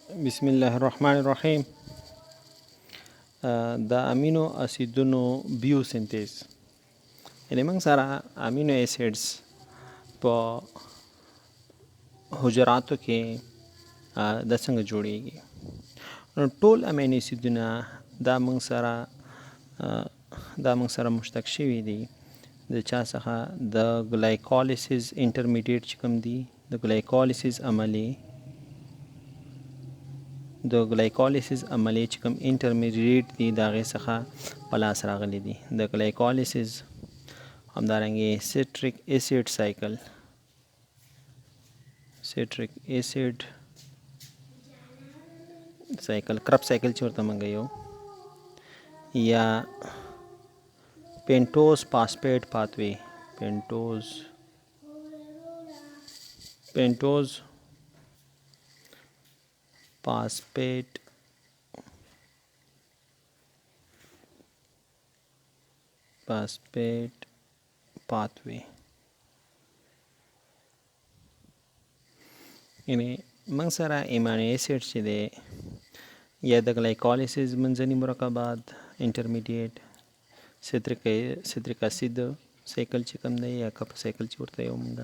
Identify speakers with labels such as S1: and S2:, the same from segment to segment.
S1: बिस्मिल्लाहिर्रहमानिर्रहीम। د امینو اسیدونو بیوسنتیز، یعنی موږ سره امینو اسیډز په حجراتو کې د څنګه جوړیږي. نو ټول امینو اسیدونه دا موږ سره مشتق شوي دي د چا څخه د ګلایکولیسز انټرمیډیټ چې کوم دي، د ګلایکولیسز عملیې چې کوم انټرمیډیټ دي د هغې څخه په لاس راغلي دي. د ګلایکولیسز همدارنګې سیټریک اسید سایکل کرب سایکل چې ورته موږ یو یا پینټوز فاسفیټ پاتوی پینټوز فاسفیټ پاتوی، یعنی موږ سره امینو اسید چې دی یا د ګلایکولیسز منځني مرکبات انټرمیډیټ سیتریک اسید سایکل چې کوم دی یا کپ سایکل چې ورته یو موږ،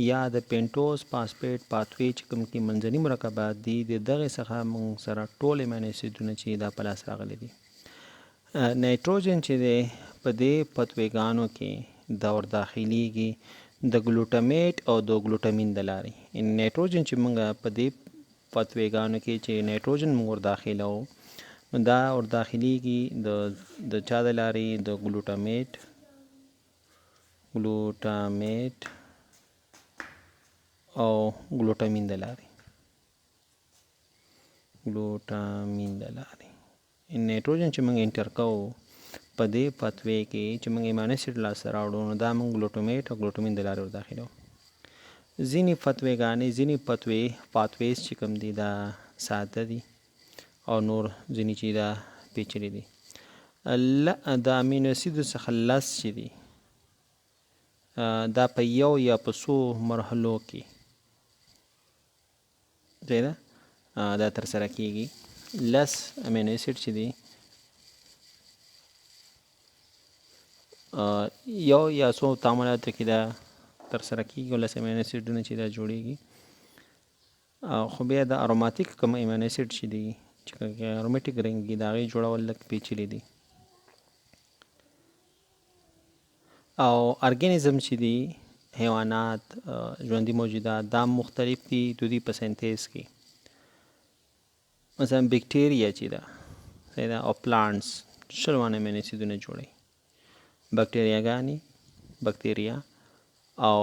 S1: یا د پینټوز فاسفیټ پاتوی چې کوم کې منځني مرکبات دي د دغې څخه موږ سره ټول امینو اسیدونه چې دا په لاس راغلي دي. نایټروجن چې دی په دې پتویګانو کې دور داخلیږي د ګلوټامیټ او د ګلوټامین د لارې. نایټروجن چې موږ په دې پتویګانو کې چې نایټروجن موږ ورداخلوو نو دا ورداخلیږي د چا د لارې؟ د ګلوټامیټ او ګلوټامین د لارې. نایټروجن چې موږ انټر کوو په دې پتوی کې چې موږ امینو اسید لاسته راوړو نو دا موږ ګلوټامیټ او ګلوټامین د لارې ورداخلوو. ځینې پاتویز چې کوم دي دا ساده دي او نور ځینې چې دا پیچلي دي. د امینو اسیدو څخه لس چې دي دا په یو یا په څو مرحلو کې دا ترسره کیږي. لس امینو اسید چې دي یو یا څو تعاملاتو کې دا ترسره کیږي، لس امینو اسیدونه چې دا جوړیږي. خو بیا د اروماتیک کوم امینو اسید چې دي چې اروماتیک رنګ دي د هغې جوړول لږ پیچلي دي. او ارګانیزم چې دي حیوانات ژوندي موجودات دا مختلف دي د دوی په سنتیز کې. مثلا بکټیریا چې ده او پلانټس شلوانه امینو اسیدونه جوړوي. بکټیریا او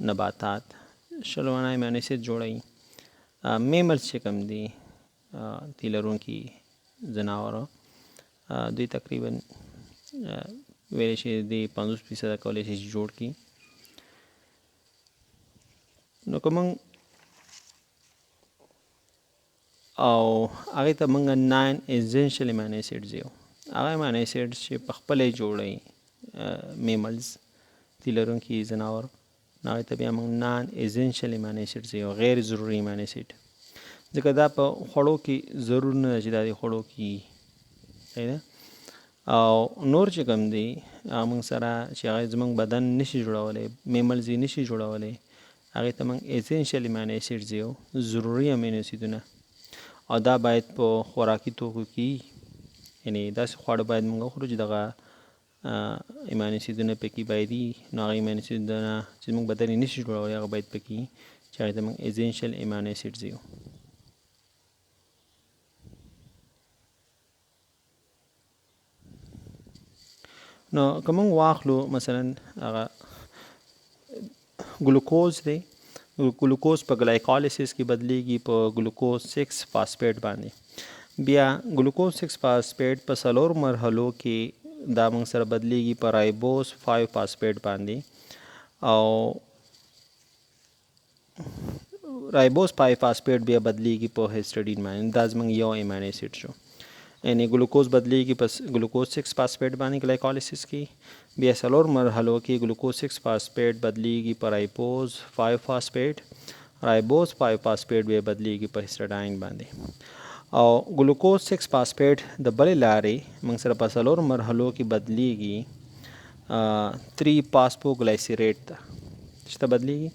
S1: نباتات شلوانه امینو اسید جوړوي. میملز چې کوم دي تی لرونکي ځناور دوی تقریبا ویلی شي دی 50% کولی شي جوړ کړي. نو که موږ او هغې ته موږ 9 ایسنشل امینو اسیډز یو هغه امینو اسیډز چې په خپله یې جوړوي میملز تی لرونکي ځناور، نو هغې ته بیا موږ 9 ایسنشل امینو اسیډز یو غیر ضروري امینو اسیډ، ځکه دا په خوړو کې ضرور نه ده چې دا د خوړو کې او نور چې کوم دي هغه موږ سره چې هغه زموږ بدن نشي جوړولی، میملز یې نشي جوړولی، هغې ته موږ ایسنشل امینو اسیډز یو ضروري امینو اسیدونه. او دا باید په خوراکي توکو کې، یعنی داسې خواړه باید موږ وخورو چې دغه امینو اسیدونه پکې باید وي. نو هغه امینو اسیدونه چې زموږ بدن یې نشي جوړولی هغه باید پکې وي چې هغې ته موږ ایسنشل امینو اسیډز یو. نو که موږ واخلو مثلا هغه ګلوکوز دی، ګلوکوز په ګلایکولیسز کې بدلیږي په ګلوکوز 6 فاسفیټ باندې. بیا ګلوکوز 6 فاسفیټ په 4 مرحلو کې دا موږ سره بدلیږي په رایبوز 5 فاسفیټ باندې. او رایبوز 5 فاسفیټ بیا بدلیږي په هیسټیډین باندې. دا زموږ یو امینو اسید شو، یعنی ګلوکوز بدلیږي په ګلوکوز 6 فاسفیټ باندې ګلایکولیسز کې. بیا 4 مرحلو کې ګلوکوز 6 فاسفیټ بدلیږي په رایبوز 5 فاسفیټ राइबोस 5 فاسفیټ به بدلیږي په هیسټاډاین باندې او ګلوکوز 6 فاسفیټ د بلې لارې موږ سره په څلور مرحلو کې بدلیږي 3 فاسفوګلایسیریټ ته چې ته بدلیږي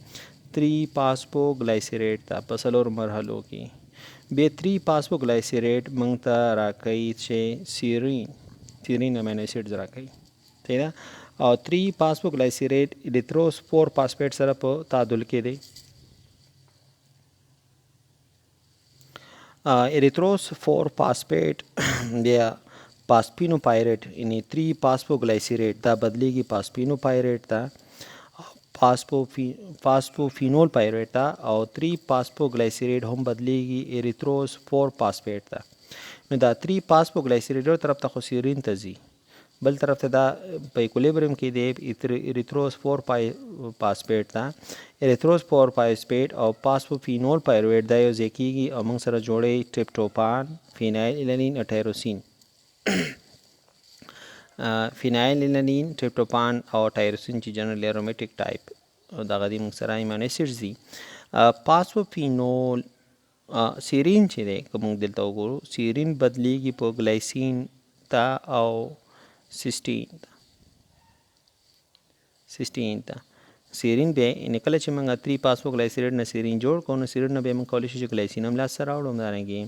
S1: 3 فاسفوګلایسیریټ ته په څلور مرحلو کې بیا 3 فاسفوګلایسیریټ موږ ته راکوي چې سیرین امینو اسیډز راکوي صحیح ده او 3 فاسفوګلایسیریټ اریتروس 4 فاسفیټ سره په تعادل کې دی erythros 4 phosphate بیا پاسپینوپایریټ یعنی 3 فاسفوګلایسیریټ دا بدلیږي پاسپینوپایریټ ته فاسفوفینول پایریټ ته او 3 فاسفوګلایسیریټ هم بدلیږي erythros 4 phosphate ته نو دا 3 فاسفوګلایسیریټ یو طرف ته خو سیرین ته ځي بل طرف ته دا په ایکولیبریم کې دی erythros 4 فاسفیټ ته erythros 4 فاسفیټ او فاسفوفینول پایرویټ دا یو ځای کېږي او موږ سره جوړوي ټریپټوفان فینایل ایلانین او ټایروسین فینایل ایلانین ټریپټوفان او ټایروسین چې جنرالي ارومیټیک ټایپ دغه دي موږ سره ایمانو اسیډز دي فاسفوفینول سیرین چې دی که موږ دلته وګورو سیرین بدلیږي په ګلایسین ته او سیسټین ته سیرین بیا یعنې کله چې موږ 3 فاسفوګلایسیریټ نه سیرین جوړ کړو نو سیرین نه بیا موږ کولی شو چې ګلایسین هم لاسته راوړو همدارنګې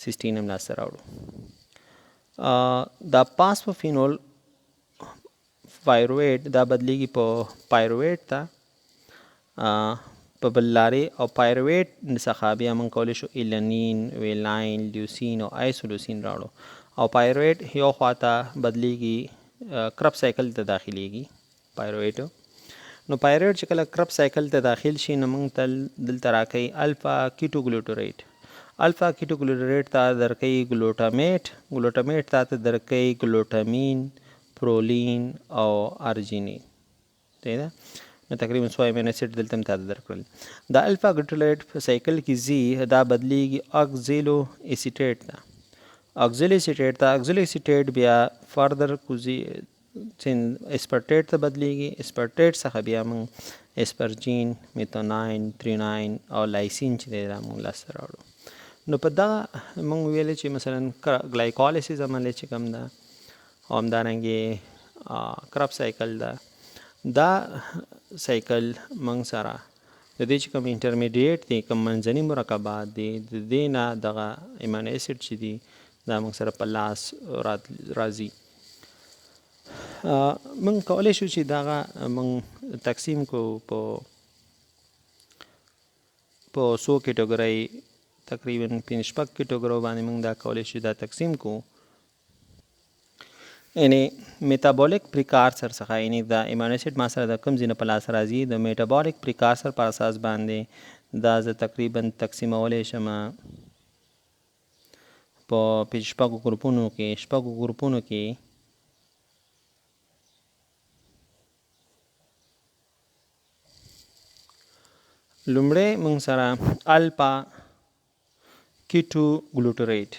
S1: سیسټین هم لاسته راوړو دا فاسفوفینول پایرویټ دا بدلیږي په پایرویټ ته په بل لارې او پایرویټ څخه بیا موږ کولی شو ایلانین ویلاین لیوسین او آیسولوسین راوړو او پایرویټ یو خواته بدلیږي کرب سایکل ته داخلیږي پایرویټ نو پایرویټ چې کله کرب سایکل ته داخل شي نو موږ دلته راکوي الفا کیټوګلوټریټ الفا کیټوګلوټریټ ته درکوي ګلوټامیټ ته درکوي ګلوټامین پرولین او ارجینین صحیح ده نو تقریبا 100 امینو اسید دلته هم تاته درکړل دا الفا ګلوټریټ په سایکل کې ځي دا بدلیږي اکزیلو اسیټیټ ته اکزیلو اسیټیټ بیا فردر کوزي اسپرټیټ ته بدلیږي اسپرټیټ څخه بیا موږ اسپرجین میتوناین تریناین او لایسین چې دی دا موږ لاسته راوړو نو په دغه موږ ویلې چې مثلا ګلایکولیسیس عملی چې کوم ده او همدارنګې کرب سایکل ده دا سایکل موږ سره د دې چې کوم انټرمیډیټ دي کوم منځني مرکبات دي د دې نه دغه ایمانو اسید چې دي دا موږ سره په لاس راځي موږ کولی شو چې دغه موږ تقسیم کو په څو کیټګورۍ تقریبا 5 کیټګورو باندې موږ دا کولی شو دا تقسیم کو یعنی میټابولیک پریکارسر څخه یعنی د ایمانو اسید ما سره د کوم ځای نه په لاس راځي د میټابولیک پریکارسر پر اساس باندې دا زه تقریبا تقسیمولی شم په 6 ګروپونو کې لومړی موږ سره الفا کیټوګلوټریټ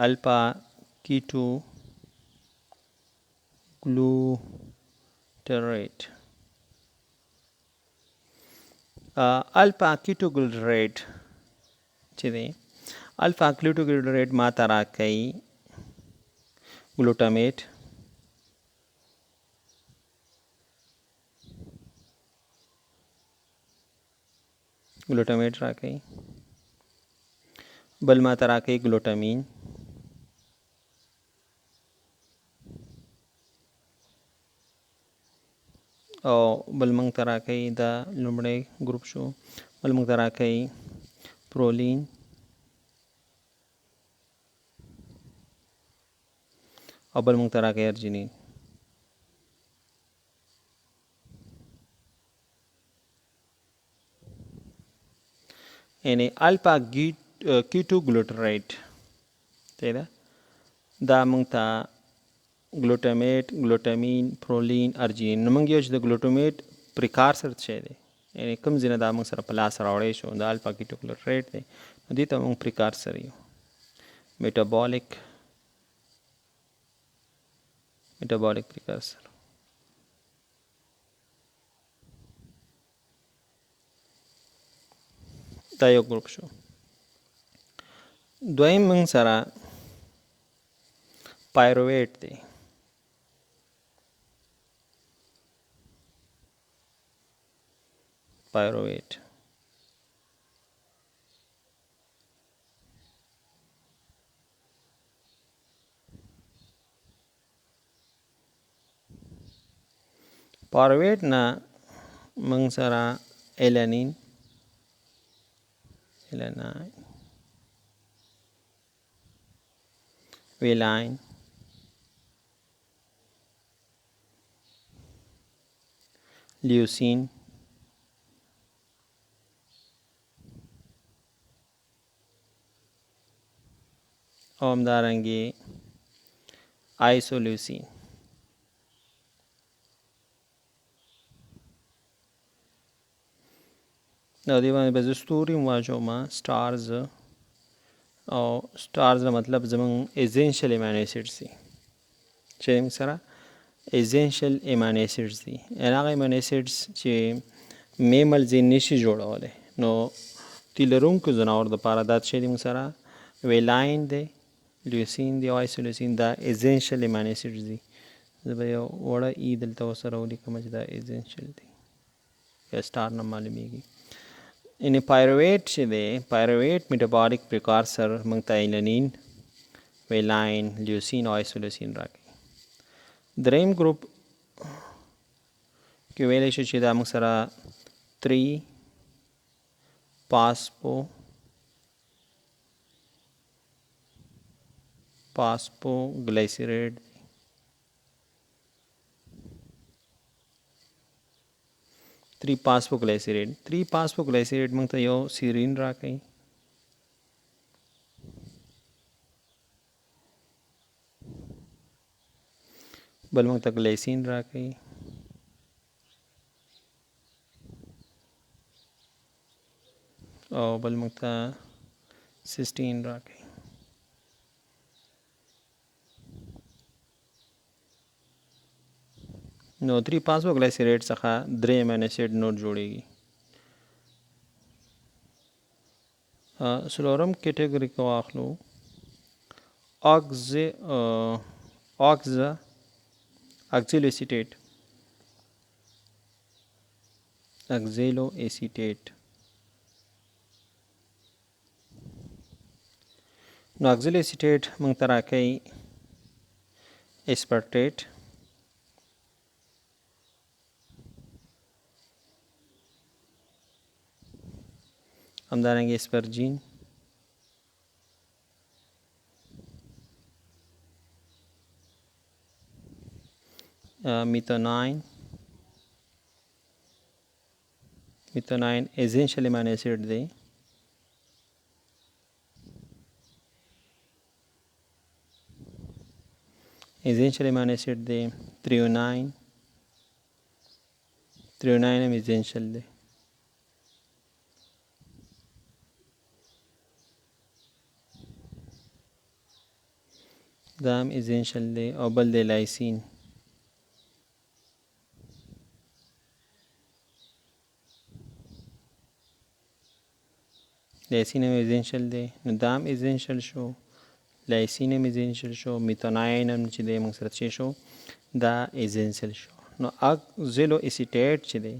S1: الفا کیټوګلوټریټ چې دی الفا کیټوګلوټریټ ما ته راکوي ګلوټامیټ راکوي بل ما ته راکوي ګلوټامین او بل موږ ته راکوي دا لومړی ګروپ شو بل موږ ته راکوي پرولین او بل موږ ته راکوي ارجینین یعنی الفا کیټوګلوټریټ دا موږ ته ګلوټامیټ ګلوټامین پرولین ارجینین نو موږ یو چې د ګلوټامیټ پریکارسر څه دی یعنی کوم ځای نه دا موږ سره په لاس راوړی شو د الفا کیټوګلوټریټ دی نو دې ته موږ پریکارسر یو میټابولیک پریکارسر دا یو ګروپ شو. دویم موږ سره پایرویټ دی. پایرویټ پایرویټ نه موږ سره ایلانین ویلاین لیوسین او همدارنګې آیسولیوسین. نو دې باندې به زه ستوري واچوم سټارز، او سټارز نه مطلب زمونږ ایزنشل امینو ایسیډز دي چې موږ سره ایزنشل امینو ایسیډز دي. هغه امینو ایسیډز چې میملز یې نشي جوړولی، نو تی لرونکو ځناورو دپاره دا څه دي موږ سره ویلاین دی، لیوسین دی او آیسولیوسین. دا ایزنشل امینو ایسیډز دي. زه به یو وړه ای دلته ورسره ولیکم چې دا ایزنشل دی، یا سټار نه معلومیږي. یعنې پایرویټ چې دی، پایرویټ میټابولیک پریکارسر موږ ته ایلانین، ویلاین، لیوسین او آیسولیوسین راکوي. دریم ګروپ کې ویلی شو چې دا موږ سره 3 فاسفوګلیسیریډ 3 فاسفوګلیسیریډ موږ ته یو سیرین راکوي. بل موږ ته ګلیسین راکوي. او بل موږ ته سیسټین راکوي. نو 3 فاسفوګلیسیریډ څخه 3 امینو ایسیډ نور جوړیږي. څلورم کیټګوري که واخلو اکزیلو ایسیټیټ. نو اکزیلو ایسیټیټ موږ ته راکوي اسپرټیټ، همدارنګه اسپرجین، میتوناین ایزنشل امینو ایسیډ دی. ایزنشل امینو ایسیډ دی. تریوناین هم ایزنشل دی. دا هم ایزنشل دی. او بل دی لایسین. لایسین هم ایزنشل دی. نو دا هم ایزنشل شو، لایسین هم ایزنشل شو، میتوناین هم چې دی موږ سره څه شو، دا ایزنشل شو. نو اکزیلو ایسیټیټ چې دی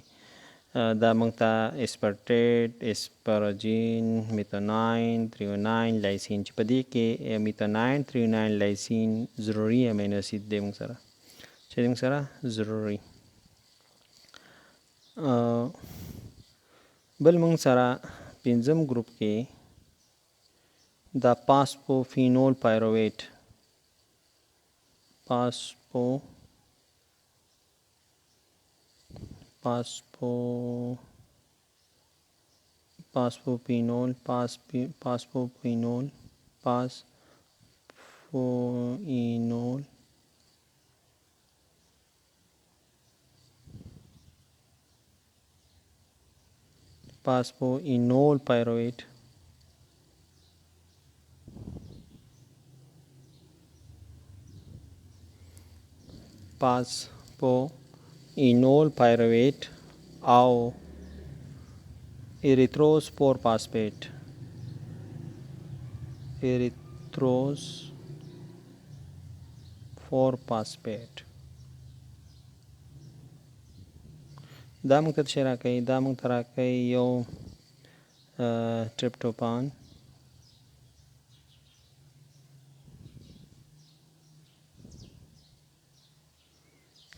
S1: دا موږ ته اسپرټیټ، اسپرجین، میتوناین، تریوناین، لایسین، چې په دې کې میتوناین، تریوناین، لایسین ضروري امینو اسید دی موږ سره، چې موږ سره ضروري. بل موږ سره پنځم ګروپ کې دا فاسفوفینول پایرویټ، فاسفوفینول پایرویټ. فاسفوینول پایرویټ او erythrose 4 phosphate erythrose 4 phosphate دا موږ ته څه راکوي دا موږ ته راکوي یو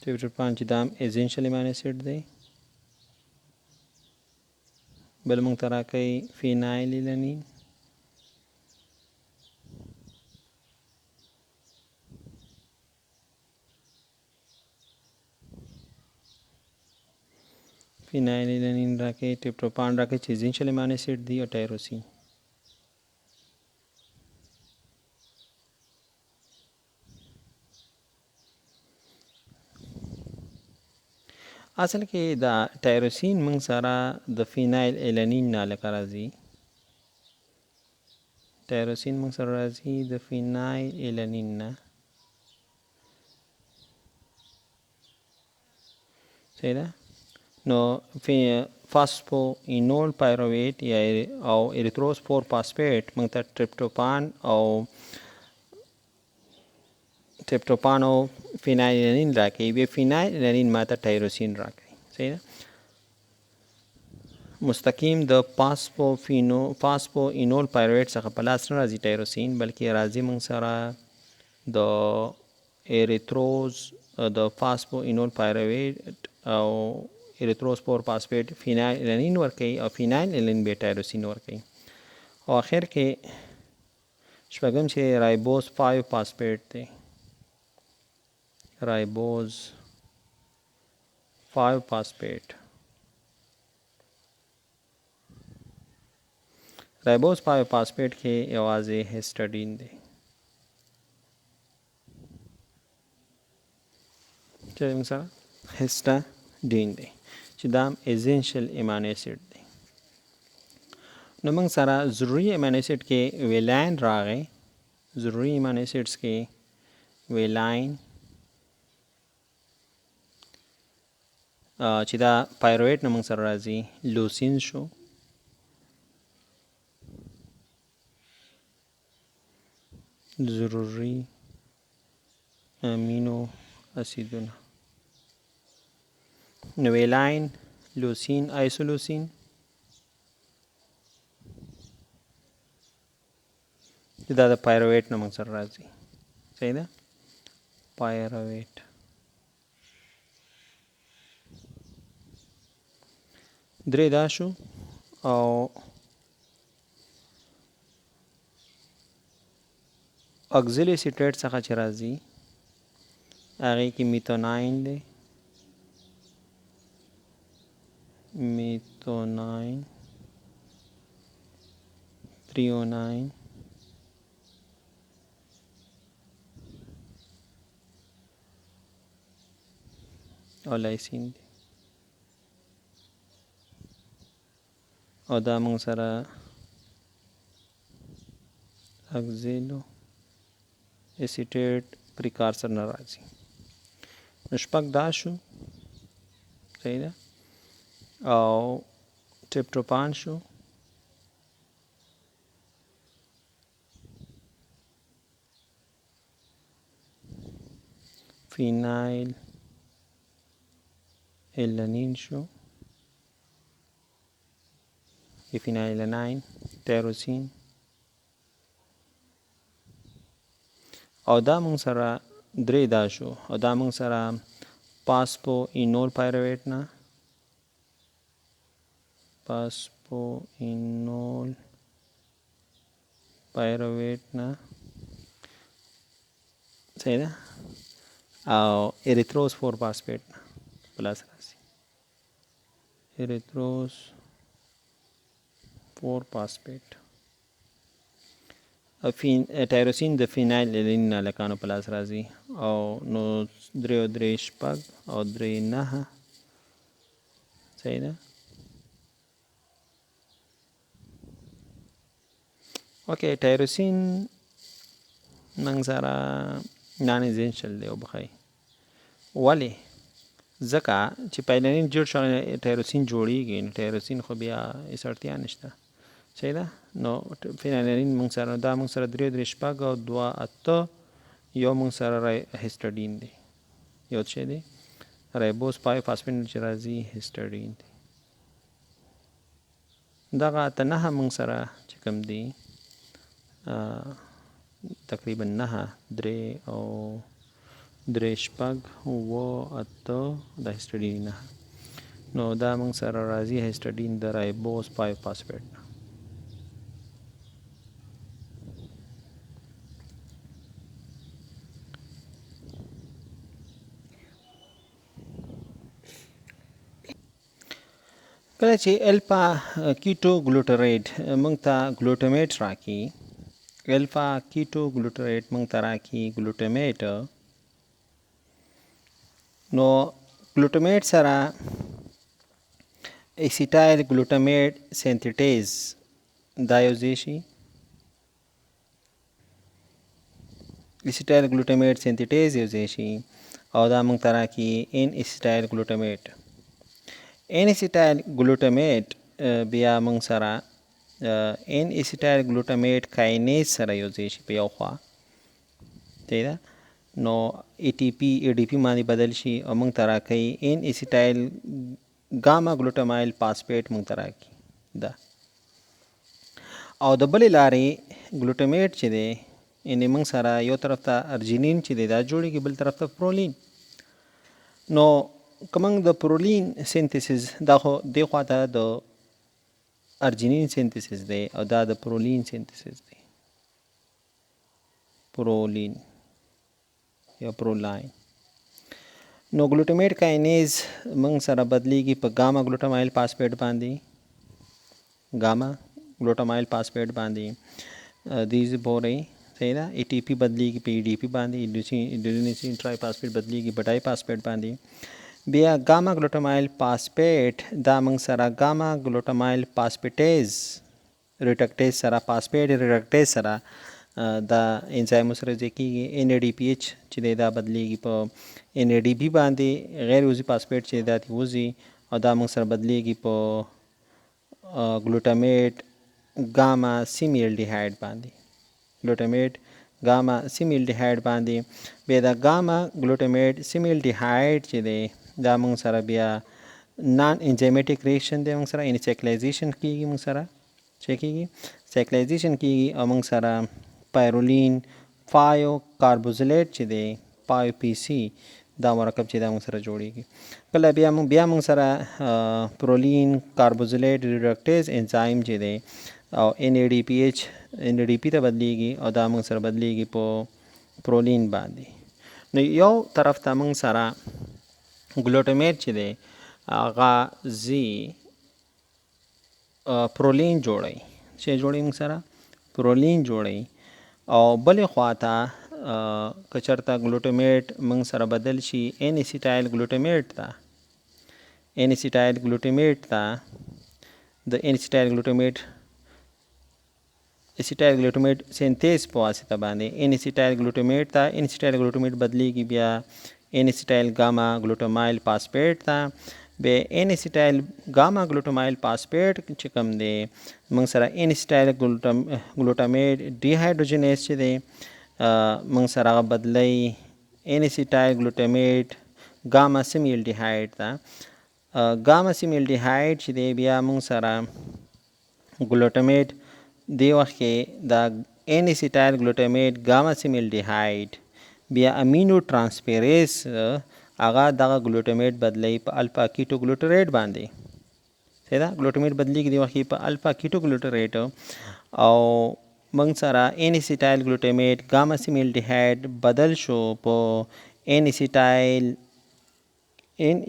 S1: tryptophan چې دا هم essential amino acid دی بل موږ ته راکوي phenylalanine راکوي tryptophan راکوي چې essential amino acid دی او tyrosine اصل کې دا ټایروسین موږ سره د فینایل الانین نه لکه راځي ټایروسین موږ سره راځي د فینایل الانین نه صحیح ده نو فاسفوینول پایرویټ یا او اریتروز 4 فاسفیټ موږ ته ټریپټوفان او فینایلانین راکوي بیا فینایلانین ماته ټایروسین راکوي صحیح ده مستقیم د فاسفوینول پایرویټ څخه په لاس نه راځي ټایروسین بلکې راځي موږ سره د اریتروز د فاسفوینول پایرویټ او اریتروز 4 فاسفیټ فینایلانین ورکوي او فینایلانین بیا ټایروسین ورکوي او اخر کې شپږم چې رایبوز 5 فاسفیټ دی ribose 5 phosphate ribose 5 phosphate کې یوازې هیسټاډین دی چې موږ سره هیسټاډین دی چې دا essential amino acid دی نو موږ سره ضروري امینو اسید کې ویلاین راغی ضروري امینو اسیدز کې ویلاین چې دا پایرویټ نه موږ سره راځي لوسین شو ضروري امینو اسیدونه نو ویلاین لوسین آیسولوسین دا د پایرویټ نه موږ سره راځي صحیح ده پایرویټ درې دا شو او اکزیلی سیټریټ څخه چې راځي هغې کې میتوناین دی میتوناین 309 او لایسین دی او دا موږ سره اکزیلو اسیټیټ پریکارسر نه راځي نو شپږ دا شو صحیح ده او ټریپټوفان شو فینایل الانین شو فینایلانین ټایروسین او دا موږ سره درې دا شو او دا موږ سره فاسفوینول پایرویټ نه فاسفوینول پایرویټ نه صحیح ده او اریتروز 4 فاسفیټ نه پلاس راځي اریتروز 4 فاسفیټ ټایروسین د فینایل الانین نه لکانو په لاس راځي او نو درې او درې شپږ او درې نهه صحیح ده اوکې ټایروسین موږ سره نان ایزنشل دی وبخئ ولې ځکه چې پیلانین جوړ شو ټایروسین جوړیږي، نو ټایروسین خو بیا هېڅ اړتیا نشته. صحیح ده. نو فینالین موږ سره دا موږ سره 3 شپږ او 2 8 یو موږ سره هیسټاډین دی، یو څه دی رایبوز پای فاسفین چې راځي هیسټاډین دی. دغه اته نهه موږ سره چې کوم دی تقریبا 9 3 او 3 شپږ اووه اته د هیسټاډین 9، نو دا موږ سره راځي هیسټاډین د رایبوز پای فاسفیټ. کله چې الفا کیټو ګلوټریټ موږ ته ګلوټامیټ راکړي، الفا کیټو ګلوټریټ موږ ته راکړي ګلوټامیټ، نو ګلوټامیټ سره ایسیټایل ګلوټامیټ سینتیټیز دا یو ځای شي، ایسیټایل ګلوټامیټ سینتیټیز یو ځای شي او دا موږ ته راکړي ان ایسیټایل ګلوټامیټ. ان ایسیټایل ګلوټامیټ بیا موږ سره ان ایسیټایل ګلوټامیټ کاینیز سره یو ځای شي په یو خوا، صحیح ده. نو ای ټي پی ای ډي پی باندې بدل شي او موږ ته راکوي ان ایسیټایل ګاما ګلوټامایل فاسفیټ موږ ته راکوي ده. او د بلې لارې ګلوټامیټ چې دی یعنې موږ سره یو طرف ته ارجینین چې دی دا جوړېږي، بل طرف ته پرولین. نو که موږ د پرولین سینتیسز دا خو دې خوا ته د ارجینین سینتیسز دی او دا د پرولین سینتیسز دی، پرولین یا پرولاین. نو ګلوټامیټ کاینیز موږ سره بدلیږي په ګاما ګلوټامایل فاسفیټ باندې، ګاما ګلوټامایل فاسفیټ باندې دیز بورې، صحیح ده. ای ټي پی بدلیږي په ای ډي پی باندې، ایډینوسین ټرای فاسفیټ بدلیږي په ډای فاسفیټ باندې. بیا ګاما ګلوټامایل فاسفیټ دا موږ سره ګاما ګلوټامایل فاسفیټیز ریډکټیز سره فاسفیټ ریډکټیز سره دا انزایم سره ځای کېږي. ان ای ډي پی ایچ چې دی دا بدلیږي په ان ای ډي پی باندې، غیر عضوي فاسفیټ چې دا وځي او دا موږ سره بدلیږي په ګلوټامیټ ګاما سیمیلډیهایډ باندې، ګلوټامیټ ګاما سیمیلډیهایډ باندې. بیا دا ګاما ګلوټامیټ سیمیلډیهایډ چې دی دا موږ سره بیا نان انزایمیټیک ریاکشن دی، موږ سره یعنې سایکلایزیشن کېږي، موږ سره څه کېږي سایکلایزیشن کېږي او موږ سره پایرولین فایو کاربوزیلیټ چې دی پایو پی سی دا مرکب چې دا موږ سره جوړیږي. کله بیا موږ سره پرولین کاربوزیلیټ ریډکټیز انزایم چې دی او ان ای ډي پی ایچ ان ای ډي پی ته بدلیږي او دا موږ سره بدلیږي په پرولین باندې. نو یو طرف ته موږ سره ګلوټامیټ چې دی هغه زی پرولین جوړی، چې جوړی موږ سره پرولین جوړی، او بلې خوا ته که چېرته ګلوټامیټ موږ سره بدل شي ان ایسیټایل ګلوټامیټ ته، ان ایسیټایل ګلوټامیټ ته د ان ایسیټایل ګلوټامیټ سینتیز په واسطه باندې ان ایسیټایل ګلوټامیټ ته ان ایسیټایل ګلوټامیټ بدلیږي بیا ان ایسیټایل ګاما ګلوټامایل فاسفیټ ته. بیا ان ایسیټایل ګاما ګلوټامایل فاسفیټ چې کوم دی موږ سره ان ایسیټایل ګلوټامیټ ډي هایډروجنیز چې دی موږ سره هغه بدلی ان ایسیټایل ګلوټامیټ ګاما سیمیلډیهایډ ته. ګاما سیمیلډیهایډ چې دی بیا موږ سره ګلوټامیټ دی وخت کې دا ان ایسیټایل ګلوټامیټ ګاما سیمیلډیهایډ بیا امینو ټرانسفیریز هغه دغه ګلوټامیټ بدلی په الفا کیټو ګلوټریټ باندې، صحیح ده. ګلوټامیټ بدلیږي دی وخت کې په الفا کیټو ګلوټریټ او موږ سره ان ایسیټایل ګلوټامیټ ګاما سیمیلډیهایډ بدل شو په ان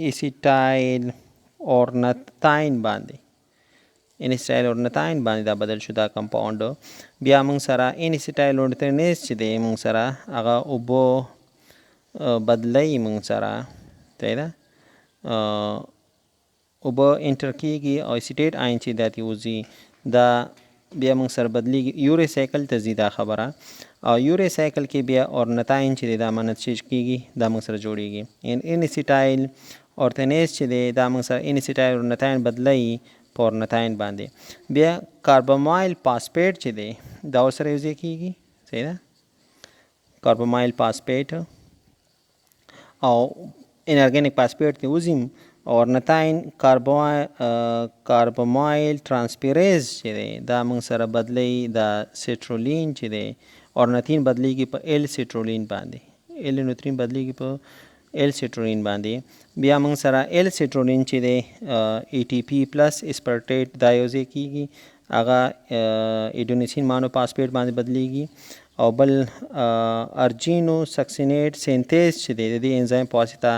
S1: ایسیټایل اورنتاین باندې، ان ایسیټایل اورنتاین باندې دا بدل شو دا کمپاوند. بیا موږ سره ان ایسیټایل اورنتینیز چې دی موږ سره هغه اوبه بدلی، موږ سره صحیح ده اوبه انټر کېږي او ایسیټیټ آین چې دا وځي دا بیا موږ سره بدلیږي یوري سایکل ته ځي دا خبره، او یوري سایکل کې بیا اورنتاین چې دی دا منتشج کېږي دا موږ سره جوړیږي ان ایسیټایل اورتینیز چې دی دا موږ سره انیسیټایل اورنتاین بدلوي په اورنتاین باندې. بیا کاربامایل فاسفیټ چې دی دا ورسره یوځای کېږي. صحیح ده؟ کاربامایل فاسفیټ او انارګینیک فاسفیټ ته وځیم. اورنتاین کاربامایل ترانسفیریز چې دی دا موږ سره بدلوي دا سیټرولین چې دی اورنتین بدلیږي په ایل سیټرولین باندې. ایل نوترین بدلیږي په ایل سیټرولین باندې. بیا موږ سره ایل سیټرولین چې دی ای ټي پی پلس اسپرټیټ دا یوځای کېږي هغه ایډونیسین مانو فاسفیټ باندې بدلیږي. او بل ارجینو سکسینیټ سینتیز چې دی د دې انزایم په واسطه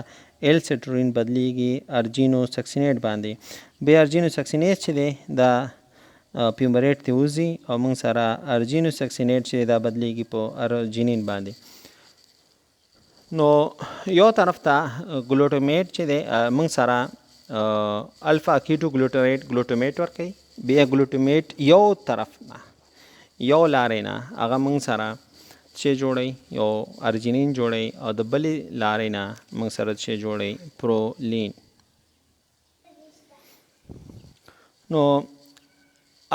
S1: ایل سیټرولین بدلیږي ارجینو سکسینیټ باندې. بیا ارجینو سکسینیز چې دی دا پیومریټ ته وځي او موږ سره ارجینو سکسینیټ چې دا بدلیږي په ارجینین باندې. نو یو طرف ته ګلوټامیټ چې دی موږ سره الفا کیټو ګلوټامیټ ورکوي. بیا ګلوټامیټ یو طرف نه یو لارې نه هغه موږ سره چې جوړوي یو ارجینین جوړوي او د بلې لارې نه موږ سره چې جوړوي پرولین. نو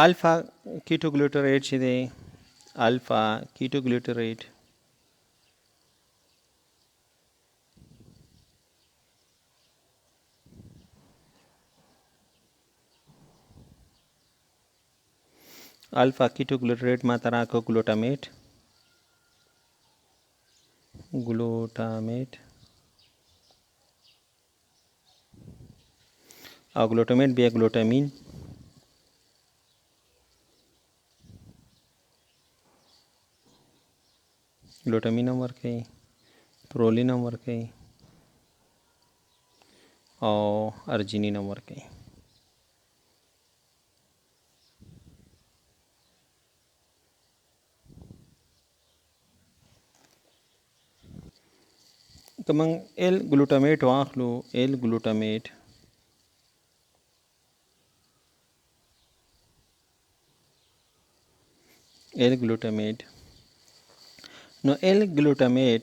S1: الفا کیټو ګلوټریټ چې دی الفا کیټو ګلوټریټ الفا کیټو ګلوټریټ ما ته راکړه ګلوټامیټ او ګلوټامیټ بیا ګلوټامین ګلوټامین هم ورکوي پرولین هم ورکوي او ارجینین هم ورکوي. که موږ ایل ګلوټامیټ واخلو ایل ګلوټامیټ نو ایل ګلوټامیټ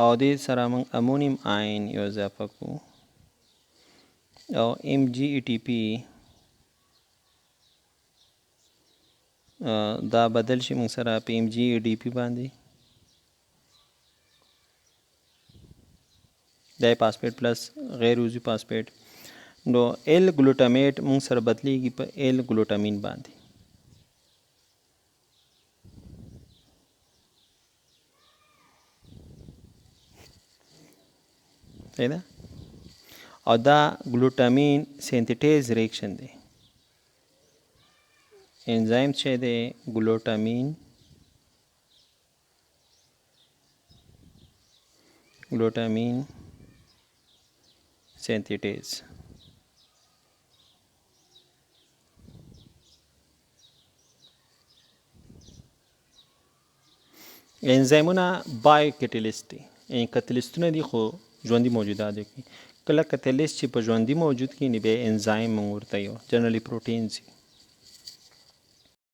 S1: او دې سره موږ امونیم آین یو اضافه کړو او ام جی ای ټي پی دا بدل شي موږ سره په ام جی ای ډي پی باندې دای فاسفیټ پلس غیر عضوي فاسفیټ. نو ایل ګلوټامیټ موږ سره بدلیږي په ایل ګلوټامین باندې. صحیح ده؟ او دا ګلوټامین سینتیټیز ریاکشن دی. انزایم چې دی ګلوټامین سینتیټیز. انزایمونه بایو کټلیست دي یعنې کتلیستونه دي خو ژوندي موجودات دي. کله کتلیست چې په ژوندي موجود کې نه بیا انزایم موږ ورته یو جنرالي پروټینز